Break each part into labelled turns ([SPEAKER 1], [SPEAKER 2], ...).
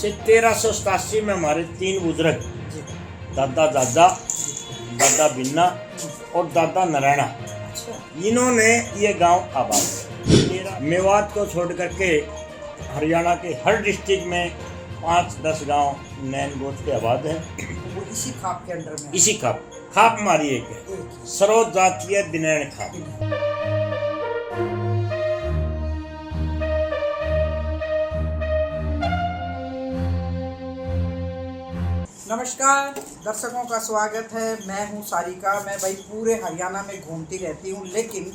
[SPEAKER 1] से 1387 में हमारे 3 बुजुर्ग दादा दादा, दादा बिन्ना और दादा नारायणा, इन्होंने ये गांव आबाद किया। मेवात को छोड़ करके हरियाणा के हर डिस्ट्रिक्ट में 5-10 गांव नैन गोत्र के आबाद हैं।
[SPEAKER 2] वो इसी खाप के अंडर में,
[SPEAKER 1] इसी खाप हमारी एक है, सरोज जातीय बिनैन खाप।
[SPEAKER 2] नमस्कार दर्शकों का स्वागत है। मैं हूं सारिका। मैं भाई पूरे हरियाणा में घूमती रहती हूं, लेकिन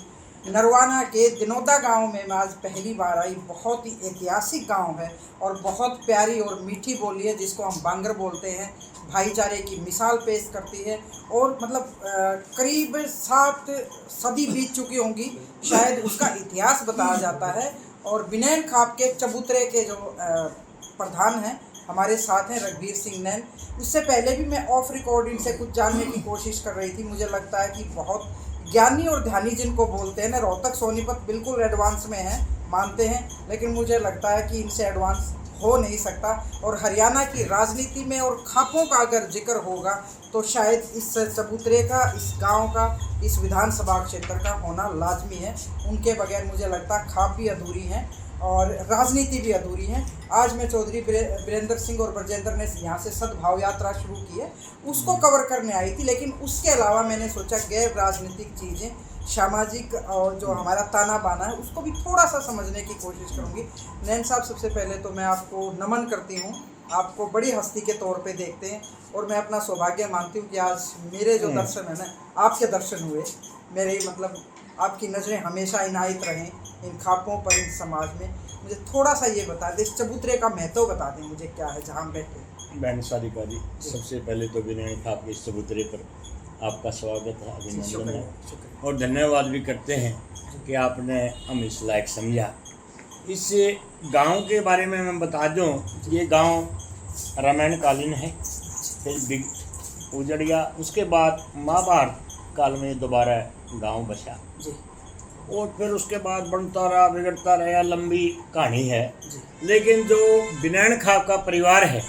[SPEAKER 2] नरवाना के दिनोदा गांव में मैं आज पहली बार आई। बहुत ही ऐतिहासिक गांव है और बहुत प्यारी और मीठी बोली है जिसको हम बांगर बोलते हैं। भाईचारे की मिसाल पेश करती है और मतलब करीब 7 सदी बीत चुकी होंगी, शायद उसका इतिहास बताया जाता है। और बिनैन खाप के चबूतरे के जो प्रधान हैं हमारे साथ हैं रघुवीर सिंह नैन। उससे पहले भी मैं ऑफ रिकॉर्ड इनसे कुछ जानने की कोशिश कर रही थी। मुझे लगता है कि बहुत ज्ञानी और ध्यानी जिनको बोलते हैं ना, रोहतक सोनीपत बिल्कुल एडवांस में है, मानते हैं, लेकिन मुझे लगता है कि इनसे एडवांस हो नहीं सकता। और हरियाणा की राजनीति में और खापों का अगर जिक्र होगा तो शायद इस चबूतरे का, इस गांव का, इस विधानसभा क्षेत्र का होना लाजमी है। उनके बगैर मुझे लगता है खाप भी अधूरी हैं और राजनीति भी अधूरी है। आज मैं चौधरी वीरेंद्र सिंह और ब्रजेंद्र ने यहाँ से सद्भाव यात्रा शुरू की है, उसको कवर करने आई थी। लेकिन उसके अलावा मैंने सोचा गैर राजनीतिक चीज़ें, सामाजिक और जो हमारा ताना बाना है उसको भी थोड़ा सा समझने की कोशिश करूँगी। नैन साहब, सबसे पहले तो मैं आपको नमन करती हूँ। आपको बड़ी हस्ती के तौर पे देखते हैं और मैं अपना सौभाग्य मानती हूँ कि आज मेरे जो दर्शन है ना, आपके दर्शन हुए। मेरे मतलब आपकी नज़रें हमेशा इनायत रहें इन खापों पर, इन समाज में। मुझे थोड़ा सा ये बता दें, इस चबूतरे का महत्व बता दें मुझे, क्या है जहाँ हम बैठे।
[SPEAKER 1] बहन सारिका जी, सबसे पहले तो बिनैन खाप के इस चबूतरे पर आपका स्वागत है, अभिनंदन है और धन्यवाद भी करते हैं कि आपने हम इस लायक समझा। इस गांव के बारे में मैं बता दूं, ये गांव रामायण कालीन है, फिर उजड़ गया। उसके बाद महाभारत काल में दोबारा गांव बसा और फिर उसके बाद बनता रहा, बिगड़ता रहा, लंबी कहानी है। लेकिन जो बिनैन खाप का परिवार है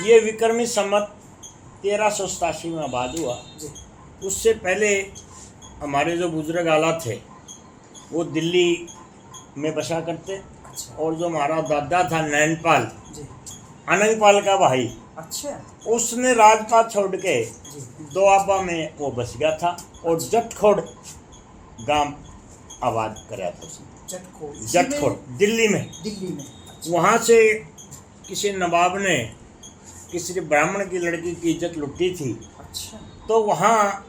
[SPEAKER 1] ये विक्रमी संवत 1387 में आबाद हुआ। उससे पहले हमारे जो बुजुर्ग आला थे वो दिल्ली में बसा करते। और जो हमारा दादा था नैनपाल, अनंगपाल का भाई, उसने राजपाट छोड़ के दोआबा में वो बस गया था और जटखोड़ गांव आबाद कराया था उसने। जटखोड़ दिल्ली में। वहाँ से किसी नवाब ने किसी ब्राह्मण की लड़की की इज्जत लुटी थी। तो वहाँ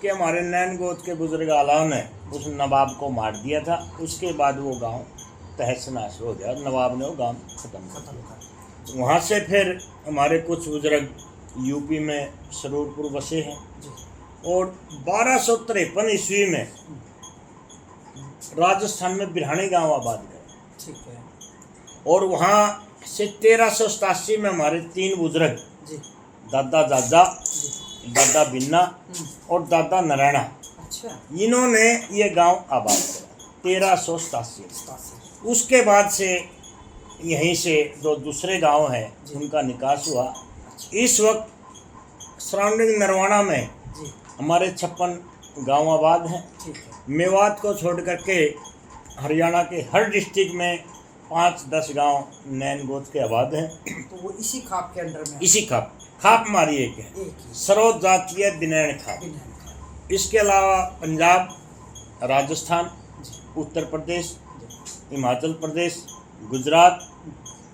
[SPEAKER 1] के हमारे नैन गोत्र के बुजुर्ग आला ने उस नवाब को मार दिया था। उसके बाद वो गांव तहस नहस हो गया, नवाब ने वो गांव खत्म कर दिया। वहाँ से फिर हमारे कुछ बुजुर्ग यूपी में सरूरपुर बसे हैं और 1253 ईस्वी में राजस्थान में बिरहानी गांव आबाद गए।
[SPEAKER 2] ठीक है।
[SPEAKER 1] और वहाँ से 1387 में हमारे 3 बुजुर्ग दादा दादा, दादा बिन्ना और दादा नारायणा, इन्होंने ये गांव आबाद किया 1387। उसके बाद से यहीं से जो दूसरे गांव हैं उनका निकास हुआ। इस वक्त सराउंडिंग नरवाना में हमारे 56 गांव आबाद हैं। मेवात को छोड़ करके हरियाणा के हर डिस्ट्रिक्ट में 5-10 गांव नैन गोत्र के आबाद हैं।
[SPEAKER 2] तो वो इसी खाप के अंडर में, इसी
[SPEAKER 1] खाप हमारी एक है, सरोज जातीय बिनैन खाप। इसके अलावा पंजाब, राजस्थान, उत्तर प्रदेश, हिमाचल प्रदेश, गुजरात,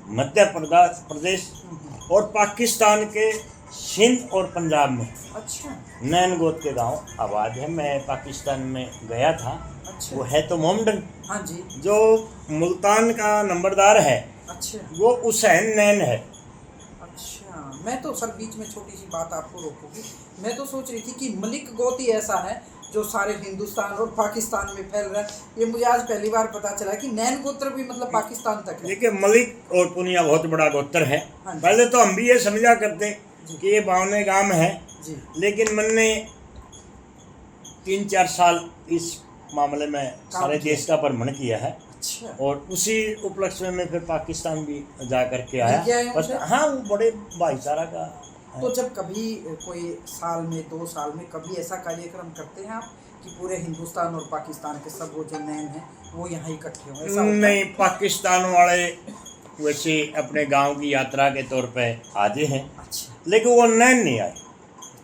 [SPEAKER 1] मध्य प्रदेश और पाकिस्तान के सिंध और पंजाब में नैन गोत्र के गांव आबाद है। मैं पाकिस्तान में गया था। वो है तो मोहम्मदन।
[SPEAKER 2] हाँ जी।
[SPEAKER 1] जो मुल्तान का नंबरदार है वो हुसैन नैन है।
[SPEAKER 2] मैं तो सर बीच में छोटी सी बात आपको रोकूंगी। मैं तो सोच रही थी कि मलिक गोत्र ही ऐसा है जो सारे हिंदुस्तान और पाकिस्तान में फैल रहा है। ये मुझे आज पहली बार पता चला कि नैन गोत्र भी मतलब पाकिस्तान तक है।
[SPEAKER 1] देखिए, मलिक और पुनिया बहुत बड़ा गोत्र है। पहले तो हम भी ये समझा करते कि ये बावने गांव है, लेकिन मैंने 3-4 साल इस मामले में सारे देश का भ्रमण किया है।
[SPEAKER 2] अच्छा।
[SPEAKER 1] और उसी उपलक्ष्य में फिर पाकिस्तान भी जा करके
[SPEAKER 2] मिल गया है
[SPEAKER 1] आया।
[SPEAKER 2] उनसे?
[SPEAKER 1] हाँ, वो बड़े भाईचारा का है।
[SPEAKER 2] तो जब कभी कोई साल में 2 साल में कभी ऐसा कार्यक्रम करते हैं आप कि पूरे हिंदुस्तान और पाकिस्तान के सब वो जो नैन हैं वो यहाँ इकट्ठे हों, ऐसा होता है?
[SPEAKER 1] नहीं, पाकिस्तान वाले वैसे अपने गांव की यात्रा के तौर पे आते हैं,
[SPEAKER 2] अच्छा।
[SPEAKER 1] लेकिन वो नैन नहीं आए।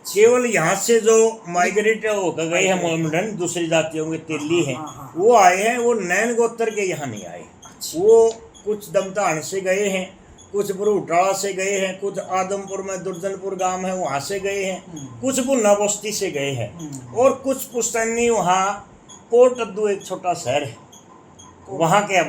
[SPEAKER 1] केवल यहाँ से जो माइग्रेट होकर गए हैं मोहम्मदन, दूसरी जातियों के तेली हैं,
[SPEAKER 2] हाँ।
[SPEAKER 1] वो आए हैं। वो नैन गोत्र के यहाँ नहीं आए।
[SPEAKER 2] अच्छा।
[SPEAKER 1] वो कुछ दमतान से गए हैं, कुछ बरूटाड़ा से गए हैं, कुछ आदमपुर में दुर्जनपुर गांव है वहाँ से गए हैं, कुछ बुन्ना बस्ती से गए हैं, और कुछ पुश्तैनी वहाँ कोट अद्दू एक छोटा शहर है वहाँ के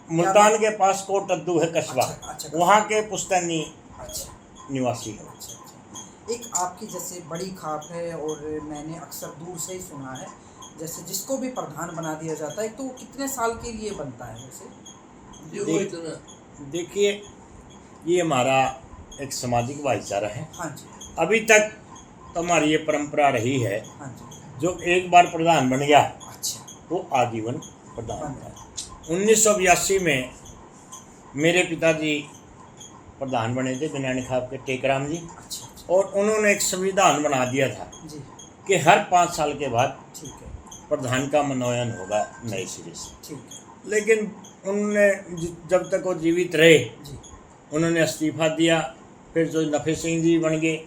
[SPEAKER 1] मुल्तान के पास कोट अद्दू है कस्बा।
[SPEAKER 2] अच्छा,
[SPEAKER 1] वहाँ के पुश्तैनी
[SPEAKER 2] अच्छा
[SPEAKER 1] निवासी है।
[SPEAKER 2] अच्छा। एक आपकी जैसे बड़ी खाप है, और मैंने अक्सर दूर से ही सुना है जैसे जिसको भी प्रधान बना दिया जाता है तो वो कितने साल के लिए बनता है वैसे?
[SPEAKER 1] देखिए, ये हमारा एक सामाजिक भाईचारा है।
[SPEAKER 2] हाँ जी।
[SPEAKER 1] अभी तक तो हमारी ये परंपरा रही है,
[SPEAKER 2] हाँ जी।
[SPEAKER 1] जो एक बार प्रधान बन गया
[SPEAKER 2] अच्छा।
[SPEAKER 1] वो आजीवन प्रधान है। 1982 में मेरे पिताजी प्रधान बने थे बिनानी खाप के टेकराम जी,
[SPEAKER 2] अच्छा।
[SPEAKER 1] और उन्होंने एक संविधान बना दिया था
[SPEAKER 2] जी।
[SPEAKER 1] कि हर 5 साल के बाद
[SPEAKER 2] ठीक है।
[SPEAKER 1] प्रधान का मनोनयन होगा नए सिरे से।
[SPEAKER 2] ठीक है।
[SPEAKER 1] लेकिन उन्होंने जब तक वो जीवित रहे
[SPEAKER 2] जी।
[SPEAKER 1] उन्होंने इस्तीफा दिया। फिर जो नफे सिंह जी बन गए,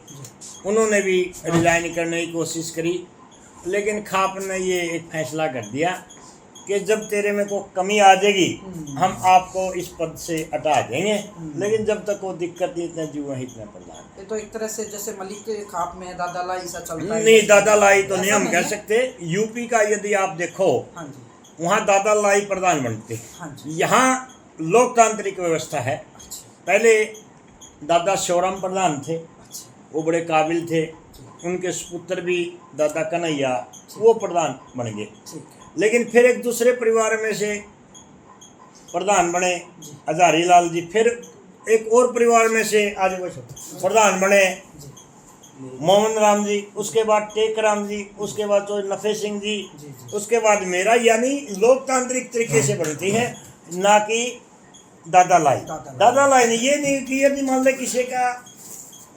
[SPEAKER 1] उन्होंने भी रिजाइन करने की कोशिश करी, लेकिन खाप ने ये एक फैसला कर दिया कि जब तेरे में को कमी आ जाएगी हम आपको इस पद से हटा देंगे, लेकिन जब तक वो दिक्कत नहीं इतने जीव है इतने प्रधान।
[SPEAKER 2] ये तो एक तरह से जैसे मलिक के खाप में दादा लाई सा चलता है।
[SPEAKER 1] नहीं, दादा लाई तो नहीं
[SPEAKER 2] ऐसा
[SPEAKER 1] हम
[SPEAKER 2] नहीं
[SPEAKER 1] कह
[SPEAKER 2] है?
[SPEAKER 1] सकते। यूपी का यदि आप देखो,
[SPEAKER 2] हाँ जी।
[SPEAKER 1] वहाँ दादा लाई प्रधान बनते हैं।
[SPEAKER 2] हाँ जी।
[SPEAKER 1] यहाँ लोकतांत्रिक व्यवस्था है।
[SPEAKER 2] अच्छा।
[SPEAKER 1] पहले दादा शिवराम प्रधान थे,
[SPEAKER 2] अच्छा।
[SPEAKER 1] वो बड़े काबिल थे। उनके सुपुत्र भी दादा कन्हैया वो प्रधान बन गए।
[SPEAKER 2] ठीक है।
[SPEAKER 1] लेकिन फिर एक दूसरे परिवार में से प्रधान बने हजारी लाल जी। फिर एक और परिवार में से आज प्रधान बने मोहम्मद राम जी। उसके बाद टेकराम जी। उसके बाद तो नफे सिंह जी। उसके बाद मेरा, यानी लोकतांत्रिक तरीके से बनती है, ना कि दादा लाई। दादा लाई ने ये नहीं कि यदि मान ले किसी का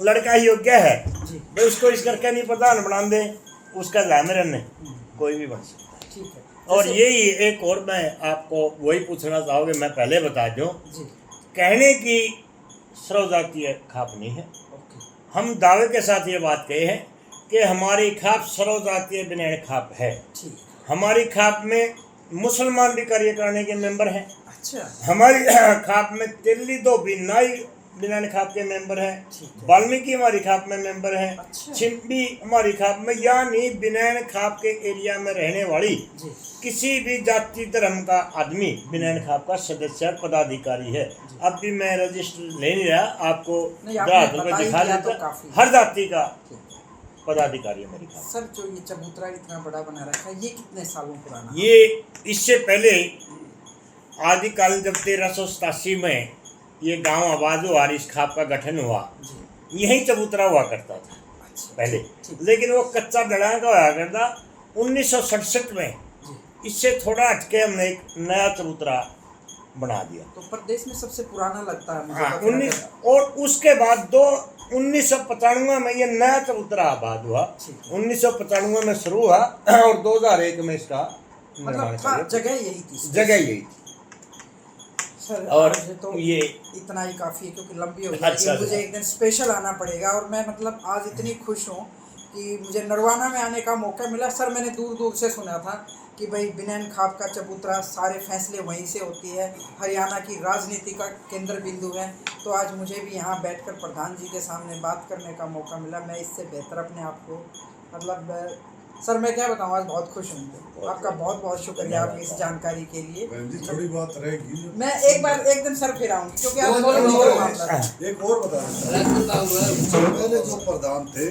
[SPEAKER 1] लड़का योग्य है भाई उसको इस करके नहीं प्रधान बना दे, उसका लामरन नहीं, कोई भी बन सकता है।
[SPEAKER 2] ठीक है।
[SPEAKER 1] और यही एक और मैं आपको वही पूछना चाहूँगा, मैं पहले बता दूँ, कहने की सर्वजातीय खाप नहीं है। हम दावे के साथ ये बात कहे हैं कि हमारी खाप सर्वजातीय बिनानी खाप है। हमारी खाप में मुसलमान भी कार्य करने के मेंबर हैं।
[SPEAKER 2] अच्छा।
[SPEAKER 1] हमारी खाप में दिल्ली दो बिनाई बिनानी खाप के मेंबर हैं। वाल्मीकि हमारी खाप में मेंबर हैं।
[SPEAKER 2] अच्छा।
[SPEAKER 1] छिंबी हमारी खाप में, यानी बिनानी खाप के एरिया में रहने वाली किसी भी जाति धर्म का आदमी बिनानी खाप का सदस्य पदाधिकारी है। अब भी मैं रजिस्टर ले नहीं रहा, आपको दिखा देता। हर जाति का पदाधिकारी है मेरी खाप।
[SPEAKER 2] सर, जो ये चबूतरा इतना बड़ा बना रखा है, ये कितने सालों पुराना?
[SPEAKER 1] ये इससे पहले आदिकाल जब 1387 में ये गांव आबाद हुआ, इस खाप का गठन हुआ, यही चबूतरा हुआ करता था पहले। लेकिन वो कच्चा डला का हुआ करता। 1967 में इससे थोड़ा हटके हमने एक नया चबूतरा बना दिया।
[SPEAKER 2] तो प्रदेश में सबसे पुराना लगता है मुझे।
[SPEAKER 1] हाँ, 19 और उसके बाद 1995 में ये नया चबूतरा आबाद हुआ। 1995 में शुरू हुआ और 2001 में इसका
[SPEAKER 2] मतलब जगह यही थी।
[SPEAKER 1] जगह यही थी।
[SPEAKER 2] सर,
[SPEAKER 1] और
[SPEAKER 2] तो
[SPEAKER 1] ये
[SPEAKER 2] इतना ही काफ़ी है क्योंकि लंबी हो जाएगी। मुझे एक दिन स्पेशल आना पड़ेगा, और मैं मतलब आज इतनी खुश हूँ कि मुझे नरवाना में आने का मौका मिला। सर, मैंने दूर दूर से सुना था कि भाई बिनानी खाप का चबूतरा, सारे फैसले वहीं से होती है, हरियाणा की राजनीति का केंद्र बिंदु है। तो आज मुझे भी यहाँ बैठकर प्रधान जी के सामने बात करने का मौका मिला। मैं इससे बेहतर अपने आप को मतलब सर मैं क्या बताऊँ, आज बहुत खुश हूँ। आपका बहुत बहुत शुक्रिया आपकी इस जानकारी के लिए।
[SPEAKER 3] थोड़ी बात रहेगी,
[SPEAKER 2] मैं एक दिन सर फिर आऊँगी क्योंकि आज
[SPEAKER 3] एक और बता पहले जो प्रधान थे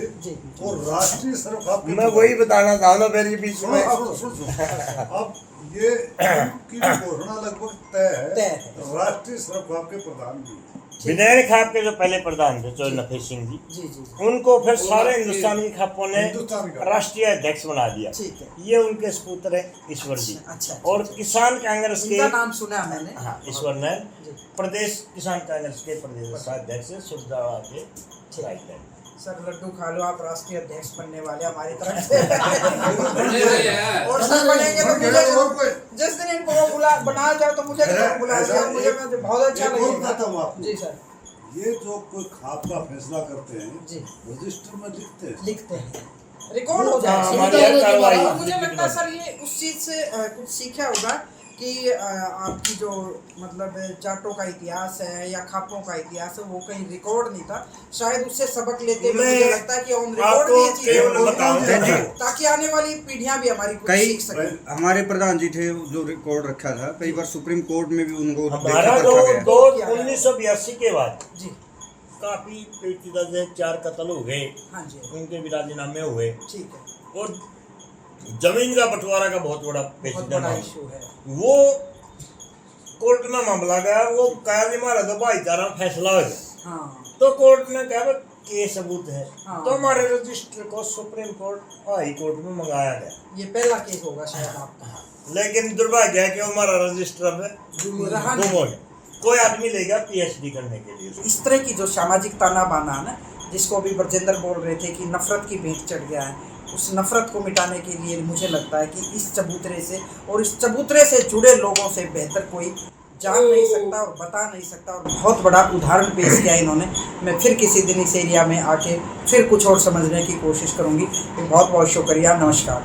[SPEAKER 3] वो राष्ट्रीय सर्वखाप।
[SPEAKER 1] मैं वही बताना चाहूँगा मेरे बीच में।
[SPEAKER 3] अब ये की घोषणा लगभग तय है, राष्ट्रीय सर्वखाप के प्रधान भी।
[SPEAKER 1] विनयन खाप के जो पहले प्रधान थे चौधरी नफे सिंह जी,
[SPEAKER 2] जी जी
[SPEAKER 1] उनको फिर सारे हिंदुस्तान की खापों ने
[SPEAKER 3] हिंदुस्तान का।
[SPEAKER 1] राष्ट्रीय अध्यक्ष बना दिया।
[SPEAKER 2] ठीक है।
[SPEAKER 1] ये उनके सपुत्र है ईश्वर जी।
[SPEAKER 2] अच्छा,
[SPEAKER 1] और किसान कांग्रेस के
[SPEAKER 2] इनका नाम सुना मैंने।
[SPEAKER 1] हाँ ईश्वर नारायण
[SPEAKER 2] जी।
[SPEAKER 1] प्रदेश किसान कांग्रेस के प्रदेश अध्यक्ष है, सुरजावा के राइट है।
[SPEAKER 2] सर लड्डू खा लो, आप राष्ट्रीय अध्यक्ष बनने वाले हमारी तरफ से। और सर बनेंगे तो मुझे जिस दिन इनको वो बना जाओ तो मुझे बुला दिया, मुझे बहुत अच्छा लगेगा। जी सर,
[SPEAKER 3] ये जो कोई खाप का फैसला करते हैं
[SPEAKER 2] जी
[SPEAKER 3] रजिस्टर में
[SPEAKER 2] लिखते हैं, रिकॉर्ड हो
[SPEAKER 1] हाँ, हमारी
[SPEAKER 2] जाए।
[SPEAKER 1] कार्रवाई।
[SPEAKER 2] मुझे लगता है सर ये उस चीज से कुछ सीखा होगा कि आपकी जो मतलब जाटों का इतिहास है या खापों का इतिहास है वो कहीं रिकॉर्ड नहीं था, शायद उससे सबक लेते हुए मुझे लगता है कि ऑन रिकॉर्ड ये चीजें ताकि आने वाली पीढ़ियां भी हमारी कुछ सीख सकें।
[SPEAKER 4] हमारे प्रधान जी थे जो रिकॉर्ड रखा था, कई बार सुप्रीम कोर्ट में भी उनको
[SPEAKER 1] हमारा जो
[SPEAKER 4] देखा गया।
[SPEAKER 1] 1982 के बाद
[SPEAKER 2] जी
[SPEAKER 1] काफी पेचीदा से 4 कत्ल हो गए,
[SPEAKER 2] हाँ जी,
[SPEAKER 1] उनके भी राजीनामे हुए
[SPEAKER 2] ठीक है,
[SPEAKER 1] और जमीन का बंटवारा का बहुत बड़ा
[SPEAKER 2] बहुत
[SPEAKER 1] पेचीदा
[SPEAKER 2] बड़ा
[SPEAKER 1] मामला।
[SPEAKER 2] इशू है।
[SPEAKER 1] वो कोर्ट में मामला गया, वो काजी मारा तो भाईचारा फैसला हो गया,
[SPEAKER 2] हाँ
[SPEAKER 1] तो कोर्ट ने कहा के सबूत है,
[SPEAKER 2] हाँ।
[SPEAKER 1] तो हमारे रजिस्टर को सुप्रीम कोर्ट हाई कोर्ट में मंगाया गया।
[SPEAKER 2] ये पहला केस होगा शायद आपका,
[SPEAKER 1] लेकिन दुर्भाग्य है कि हमारा रजिस्टर अब
[SPEAKER 2] रहा
[SPEAKER 1] गुम
[SPEAKER 2] नहीं।
[SPEAKER 1] हो गया। कोई आदमी लेगा पीएचडी करने के लिए।
[SPEAKER 2] इस तरह की जो सामाजिक ताना बाना है ना, जिसको अभी ब्रजेंद्र बोल रहे थे कि नफरत की भेंट चढ़ गया है, उस नफरत को मिटाने के लिए मुझे लगता है कि इस चबूतरे से और इस चबूतरे से जुड़े लोगों से बेहतर कोई जान नहीं सकता और बता नहीं सकता। और बहुत बड़ा उदाहरण पेश किया इन्होंने। मैं फिर किसी दिन इस एरिया में आके फिर कुछ और समझने की कोशिश करूँगी। बहुत बहुत शुक्रिया, नमस्कार।